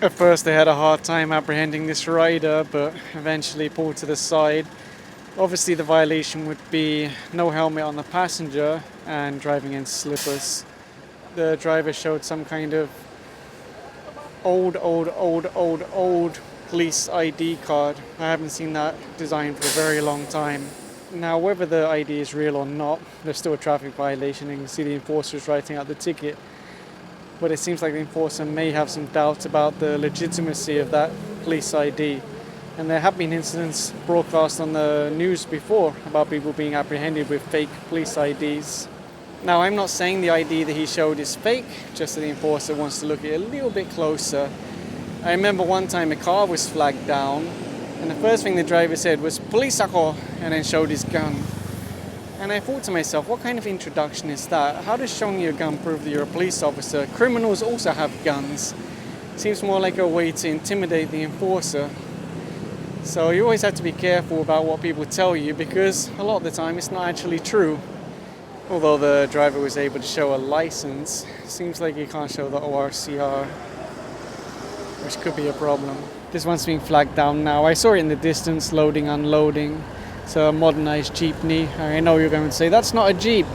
At first they had a hard time apprehending this rider, but eventually pulled to the side. Obviously the violation would be no helmet on the passenger and driving in slippers. The driver showed some kind of old police ID card. I haven't seen that design for a very long time. Now, whether the ID is real or not, there's still a traffic violation and you can see the enforcers writing out the ticket. But it seems like the enforcer may have some doubts about the legitimacy of that police ID. And there have been incidents broadcast on the news before about people being apprehended with fake police IDs. Now, I'm not saying the ID that he showed is fake, just that the enforcer wants to look at it a little bit closer. I remember one time a car was flagged down, and the first thing the driver said was, "Police ako," and then showed his gun. And I thought to myself, what kind of introduction is that? How does showing your gun prove that you're a police officer? Criminals also have guns. Seems more like a way to intimidate the enforcer. So you always have to be careful about what people tell you, because a lot of the time it's not actually true. Although the driver was able to show a license, seems like he can't show the ORCR, which could be a problem. This one's being flagged down now. I saw it in the distance, loading, unloading. It's a modernized jeepney. I know you're going to say, that's not a Jeep.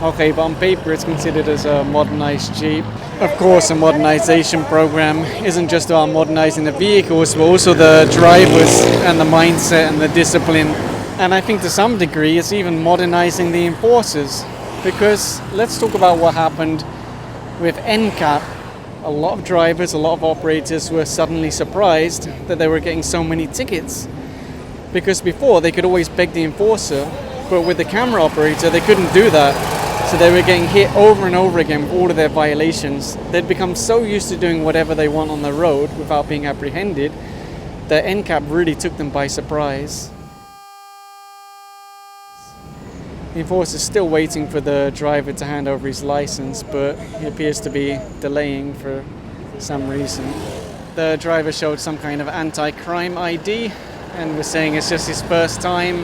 Okay, but on paper it's considered as a modernized Jeep. Of course, a modernization program isn't just about modernizing the vehicles, but also the drivers and the mindset and the discipline. And I think to some degree it's even modernizing the enforcers. Because let's talk about what happened with NCAP. A lot of drivers, a lot of operators were suddenly surprised that they were getting so many tickets. Because before they could always beg the enforcer, but with the camera operator they couldn't do that. So they were getting hit over and over again with all of their violations. They'd become so used to doing whatever they want on the road without being apprehended that NCAP really took them by surprise. The enforcer is still waiting for the driver to hand over his license, but he appears to be delaying for some reason. The driver showed some kind of anti-crime ID and was saying it's just his first time,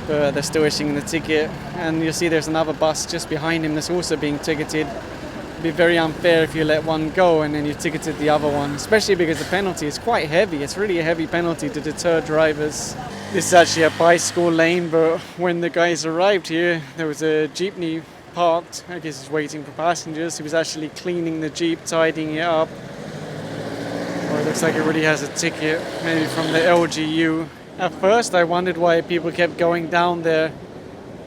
but they're still issuing the ticket. And you'll see there's another bus just behind him that's also being ticketed. It'd be very unfair if you let one go and then you ticketed the other one, especially because the penalty is quite heavy. It's really a heavy penalty to deter drivers. This is actually a bicycle lane, but when the guys arrived here, there was a jeepney parked. I guess he's waiting for passengers. He was actually cleaning the jeep, tidying it up. Or it looks like it really has a ticket, maybe from the LGU. At first I wondered why people kept going down there,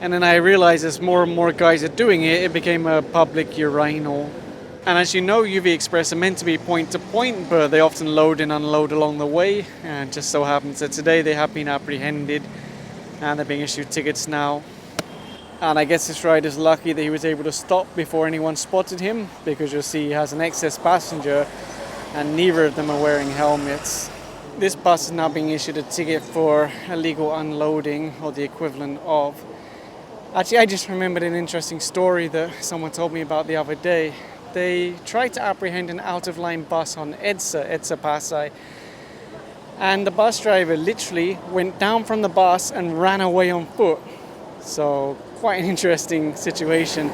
and then I realized as more and more guys are doing it, it became a public urinal. And as you know, UV Express are meant to be point to point, but they often load and unload along the way, and it just so happens that today they have been apprehended and they're being issued tickets now. And I guess this rider's lucky that he was able to stop before anyone spotted him, because you'll see he has an excess passenger and neither of them are wearing helmets. This bus is now being issued a ticket for illegal unloading, or the equivalent of. Actually, I just remembered an interesting story that someone told me about the other day. They tried to apprehend an out-of-line bus on EDSA Pasay, and the bus driver literally went down from the bus and ran away on foot. So quite an interesting situation.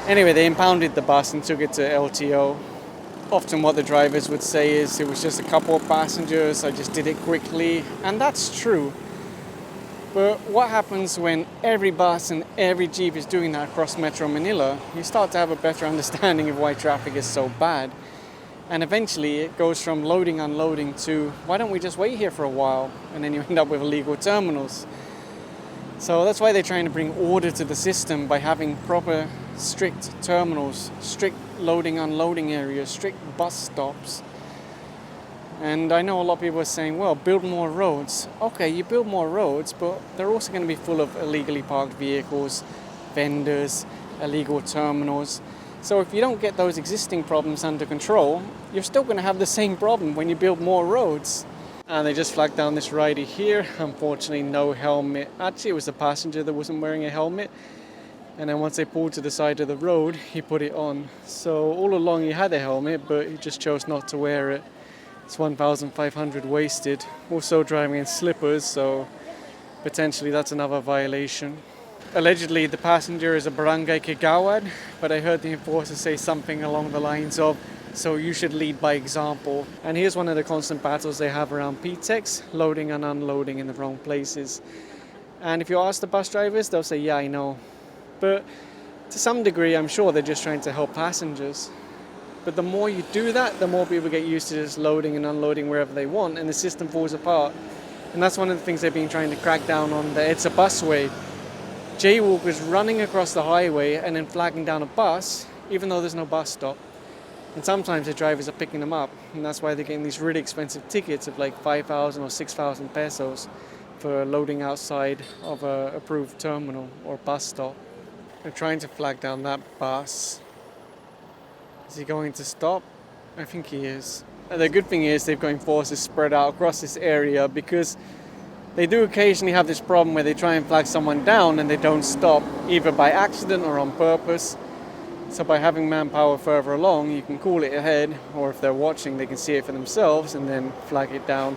Anyway, they impounded the bus and took it to LTO. Often what the drivers would say is, it was just a couple of passengers, I just did it quickly, and that's true. But what happens when every bus and every Jeep is doing that across Metro Manila? You start to have a better understanding of why traffic is so bad. And eventually it goes from loading, unloading to, why don't we just wait here for a while? And then you end up with illegal terminals. So that's why they're trying to bring order to the system by having proper, strict terminals, strict loading, unloading areas, strict bus stops. And I know a lot of people are saying, well, build more roads. Okay, you build more roads, but they're also going to be full of illegally parked vehicles, vendors, illegal terminals. So if you don't get those existing problems under control, you're still going to have the same problem when you build more roads. And they just flagged down this rider here. Unfortunately, no helmet. Actually, it was the passenger that wasn't wearing a helmet. And then once they pulled to the side of the road, he put it on. So all along he had a helmet, but he just chose not to wear it. It's 1,500 wasted. Also driving in slippers, so potentially that's another violation. Allegedly, the passenger is a barangay kagawad, but I heard the enforcer say something along the lines of, So you should lead by example. And here's one of the constant battles they have around PITX, loading and unloading in the wrong places. And if you ask the bus drivers, they'll say, yeah, I know. But to some degree, I'm sure they're just trying to help passengers. But the more you do that, the more people get used to just loading and unloading wherever they want, and the system falls apart. And that's one of the things they've been trying to crack down on, that it's a busway. Jaywalkers running across the highway and then flagging down a bus, even though there's no bus stop. And sometimes the drivers are picking them up, and that's why they're getting these really expensive tickets of like 5,000 or 6,000 pesos for loading outside of a approved terminal or bus stop. They're trying to flag down that bus. Is he going to stop? I think he is. And the good thing is they've got enforcers spread out across this area, because they do occasionally have this problem where they try and flag someone down and they don't stop, either by accident or on purpose. So by having manpower further along, you can call it ahead, or if they're watching, they can see it for themselves and then flag it down.